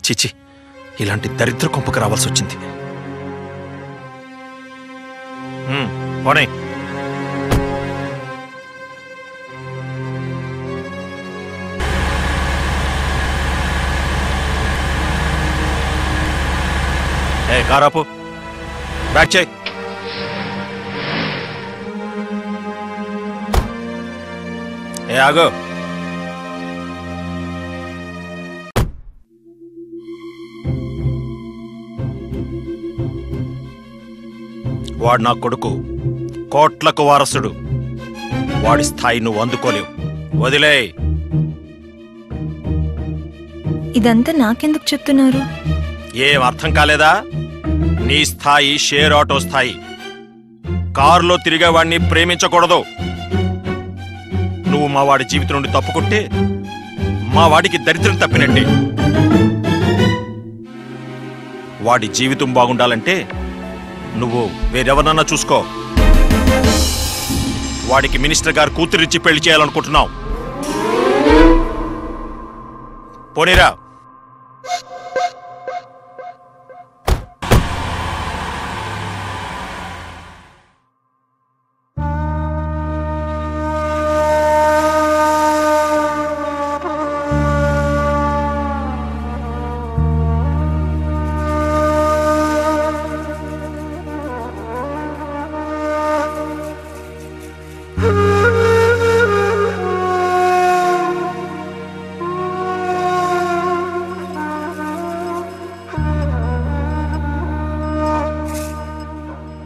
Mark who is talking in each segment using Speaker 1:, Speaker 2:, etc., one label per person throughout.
Speaker 1: చిచి, ఇలాంటి దరిద్ర కొంపకు రావాల్సి వచ్చింది. పోనీ కారాపు, బ్యాక్ చేయి. ఆగో. వాడు నా కొడుకు, కోట్లకు వారసుడు. వాడి స్థాయి నువ్వు అందుకోలేవు, వదిలే.
Speaker 2: ఇదంతా నాకెందుకు చెప్తున్నారు?
Speaker 1: ఏం అర్థం కాలేదా? నీ స్థాయి షేర్ ఆటో స్థాయి. కారులో తిరిగేవాడిని ప్రేమించకూడదు. నువ్వు మా వాడి జీవితం నుండి తప్పుకుంటే మా వాడికి దరిద్రం తప్పినట్టే. వాడి జీవితం బాగుండాలంటే నువ్వు వేరెవరన్నా చూసుకో. వాడికి మినిస్టర్ గారు కూతురిచ్చి పెళ్లి చేయాలనుకుంటున్నావు. పోనీరా.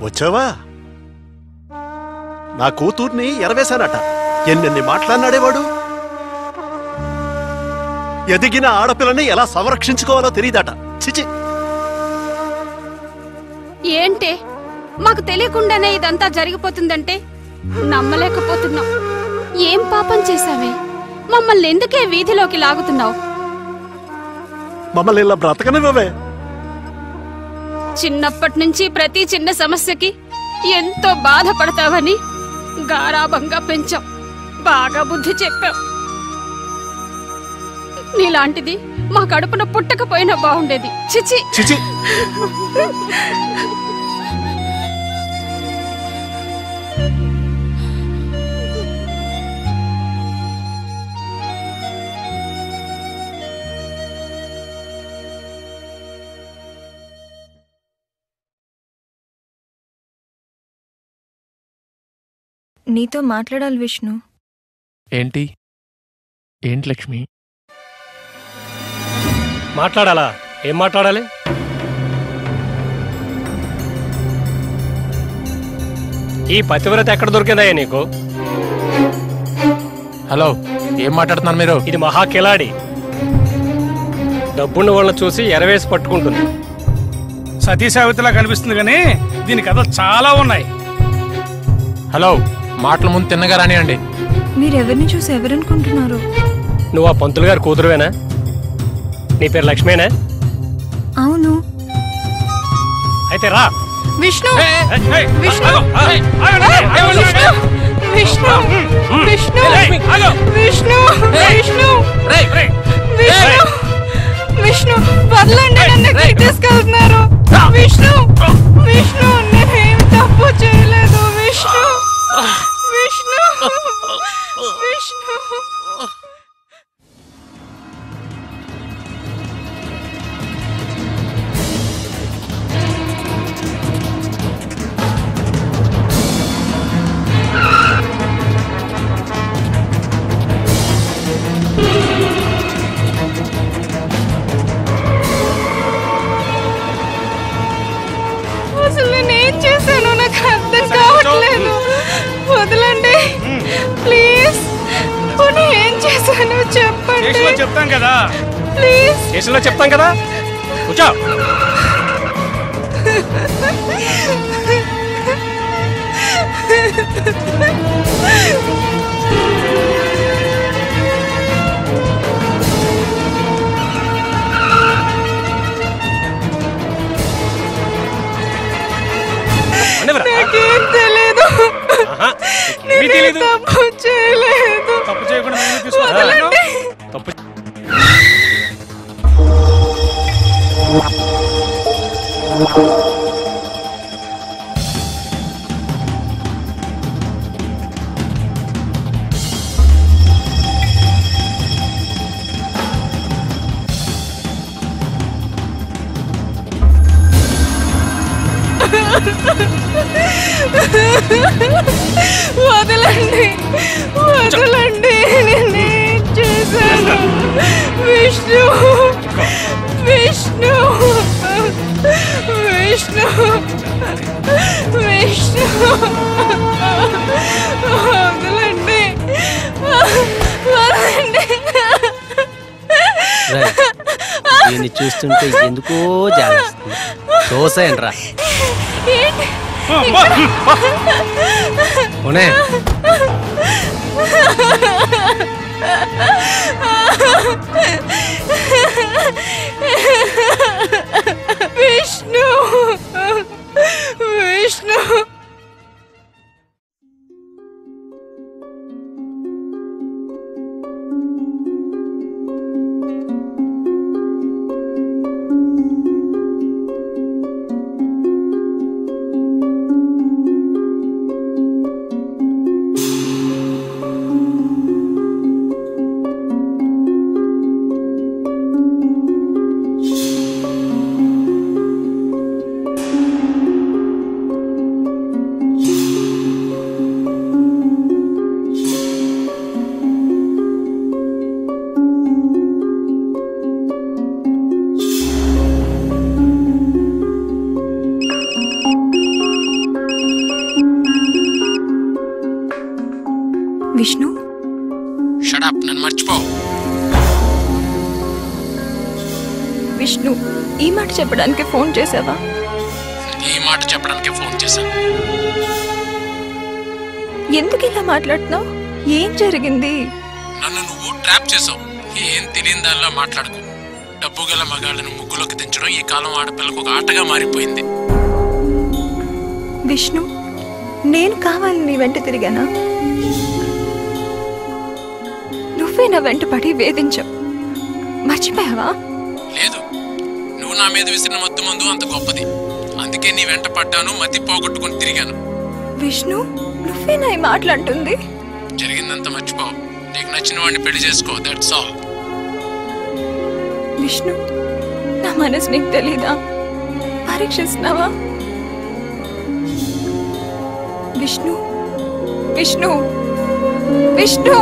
Speaker 3: వచ్చావా? నా కూతుర్ని ఎరవేశానట. ఎన్నెన్ని మాట్లాడినాడేవాడు. ఎదిగిన ఆడపిల్లని ఎలా సంరక్షించుకోవాలో తెలియదట. చిచి.
Speaker 4: ఏంటే, మాకు తెలియకుండానే ఇదంతా జరిగిపోతుందంటే నమ్మలేకపోతున్నాం. ఏం పాపం చేశావే? మమ్మల్ని ఎందుకే వీధిలోకి లాగుతున్నావు?
Speaker 3: మమ్మల్ని ఇలా బ్రతకనివ్వవే.
Speaker 4: చిన్నప్పటి నుంచి ప్రతి చిన్న సమస్యకి ఎంతో బాధపడతావని గారాబంగా పెంచాం. బాగా బుద్ధి చెప్పాం. నీలాంటిది మా కడుపున పుట్టకపోయినా బాగుండేది. చిచి
Speaker 3: చిచి.
Speaker 2: నీతో మాట్లాడాలి విష్ణు.
Speaker 5: ఏంటి లక్ష్మి?
Speaker 6: మాట్లాడాలా? ఏం మాట్లాడాలి? ఈ పతివ్రత ఎక్కడ దొరికిందయ్యా నీకు?
Speaker 5: హలో, ఏం మాట్లాడుతున్నారు మీరు?
Speaker 6: ఇది మహా కిలాడి. డబ్బున్న వాళ్ళని చూసి ఎరవేసి పట్టుకుంటుంది.
Speaker 7: సతీ సావిత్రిలా కనిపిస్తుంది కానీ దీని కథలు చాలా ఉన్నాయి.
Speaker 5: హలో, మాటల ముందు తిన్నగా రానియండి.
Speaker 2: మీరెవరిని చూసి ఎవరనుకుంటున్నారు?
Speaker 6: నువ్వు ఆ పంతులు గారి కూతురువేనా? నీ పేరు లక్ష్మేనా?
Speaker 2: అవును.
Speaker 6: అయితే రా.
Speaker 4: విష్ణు
Speaker 7: విష్ణు
Speaker 4: విష్ణు విష్ణు విష్ణు విష్ణు విష్ణు వదలండి, నన్ను ఎక్కడికి తీసుకెళ్తున్నారు? విష్ణు విష్ణు, నేనేం తప్పు చేయలేదు. విష్ణు విష్ణు విష్ణు. అసలు నేనేం చేశాను నాకు అర్థం కావట్లేదు. వదలండి ప్లీజ్. ఏం చేశాను చెప్పండి.
Speaker 7: చెప్తాం కదా
Speaker 4: ప్లీజ్.
Speaker 6: కేసులో చెప్తాం కదా. కూర్చో.
Speaker 4: నాకేం తెలీదు. నేను తప్పు చేయలేదు.
Speaker 7: తప్పు చేయకుండా
Speaker 4: వదలండి.
Speaker 6: తప్పు
Speaker 8: వదలండి, వదలండి, నేనేం చేశాను? విష్ణు, విష్ణు, విష్ణు, విష్ణు, వదలండి, వదలండి.
Speaker 9: దీన్ని చూస్తుంటే ఎందుకో జాలేస్తుంది. దోసేయండిరా. పోనే.
Speaker 8: విష్ణు, విష్ణు.
Speaker 2: విష్ణు,
Speaker 5: షడప్, నన్ను మర్చిపో.
Speaker 2: విష్ణు, ఈ మాట చెప్పడానికి ఫోన్ చేసావా?
Speaker 5: ఈ మాట చెప్పడానికి ఫోన్ చేశాను.
Speaker 2: ఎందుకు ఇలా మాట్లాడుతున్నావు? ఏం జరిగింది?
Speaker 5: నన్ను నువ్వు ట్రాప్ చేసావు. ఏం తెలియని దానిలా మాట్లాడుకో. డబ్బు గల మగాళ్ళను ముగ్గులోకి దించడం ఈ కాలం ఆడపిల్లకు ఒక ఆటగా మారిపోయింది.
Speaker 2: విష్ణు, నేను కావాలని నీ వెంట తిరిగానా? నువ్వే నా వెంట పడి వేధించావు. మర్చిపోయావా?
Speaker 5: లేదు, నువ్వు నా మీద విసిరిన మత్తు మందు అంత గొప్పది. అందుకే నీ వెంట పడ్డాను, మతి పోగొట్టుకుని తిరిగాను.
Speaker 2: విష్ణు, నువ్వేనా ఈ మాట్లాడుతుంది?
Speaker 5: జరిగిందంతా మర్చిపో. నీకు నచ్చిన వాడిని పెళ్లి చేసుకో. That's all.
Speaker 2: విష్ణు, నా మనసు నీకు తెలీదా? పరీక్షిస్తున్నావా? విష్ణు, విష్ణు, విష్ణు.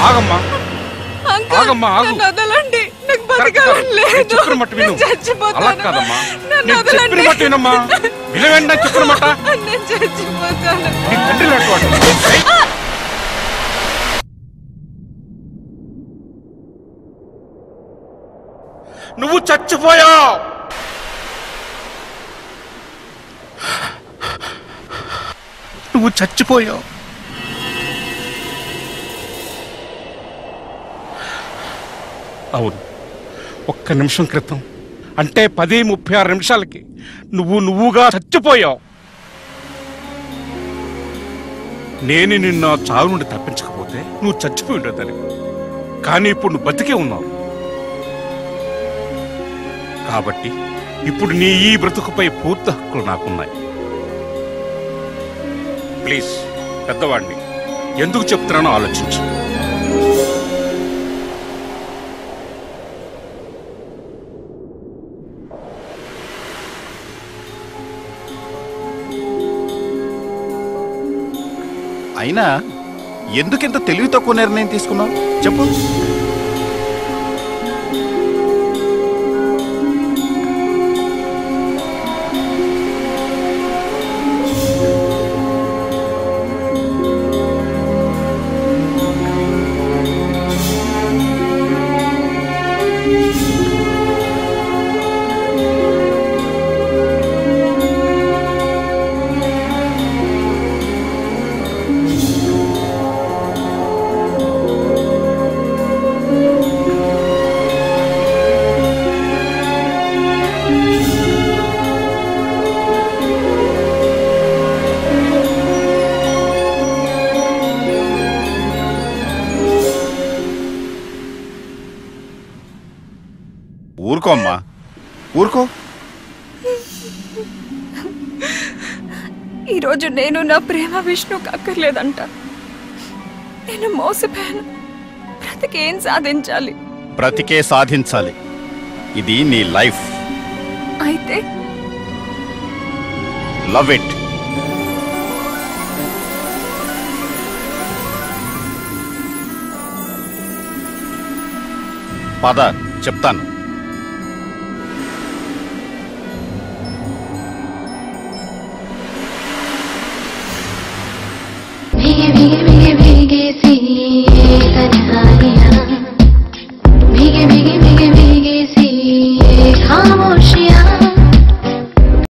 Speaker 7: ఆగమ్మా, ఆగమ్మా, ఆగు.
Speaker 8: వదలండి, నాకు బతకాలని లేదు.
Speaker 7: చెప్పిన మాట విను. అలా కాదమ్మా, నేను చెప్పిన మాట వినమ్మా. వినవేండి చెప్పిన మాట.
Speaker 8: నేను చచ్చిపోతాను.
Speaker 7: నీ తండ్రి లాంటివాడు. నువ్వు చచ్చిపోయావు. నువ్వు చచ్చిపోయావు. అవును, ఒక్క నిమిషం క్రితం అంటే 10:36 నిమిషాలకి నువ్వుగా చచ్చిపోయావు. నేను నిన్న చావు నుండి తప్పించకపోతే నువ్వు చచ్చిపోయి ఉండేదాన్ని. కానీ ఇప్పుడు నువ్వు బతికే ఉన్నావు. కాబట్టి ఇప్పుడు నీ ఈ బ్రతుకుపై పూర్తి హక్కులు నాకున్నాయి. ప్లీజ్, పెద్దవాడిని, ఎందుకు చెప్తున్నానో ఆలోచించు.
Speaker 3: అయినా ఎందుకింత తెలివి తక్కువ నిర్ణయం తీసుకున్నావు చెప్పు. ఊరుకో అమ్మా, ఊరుకో.
Speaker 2: ఈరోజు నేను నా ప్రేమ విష్ణుకి అక్కర్లేదంట. నేను మోసపోయాను. బ్రతికేం సాధించాలి?
Speaker 3: బ్రతికే సాధించాలి. ఇది నీ లైఫ్.
Speaker 2: అయితే
Speaker 3: లవ్ ఇట్. పద చెప్తాను.